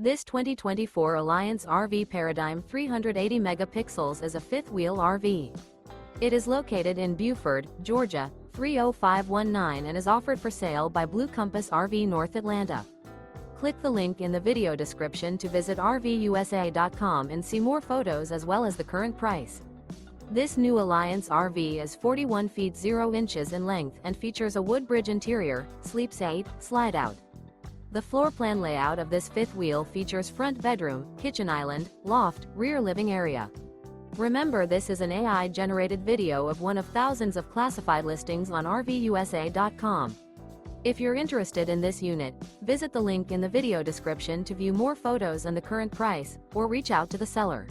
This 2024 Alliance RV Paradigm 380 megapixels is a fifth-wheel RV. It is located in Buford, Georgia, 30519 and is offered for sale by Blue Compass RV North Atlanta. Click the link in the video description to visit RVUSA.com and see more photos as well as the current price. This new Alliance RV is 41 feet 0 inches in length and features a Woodbridge interior, sleeps 8, slide-out. The floor plan layout of this fifth wheel features front bedroom, kitchen island, loft, rear living area. Remember, this is an AI-generated video of one of thousands of classified listings on RVUSA.com. If you're interested in this unit, visit the link in the video description to view more photos and the current price, or reach out to the seller.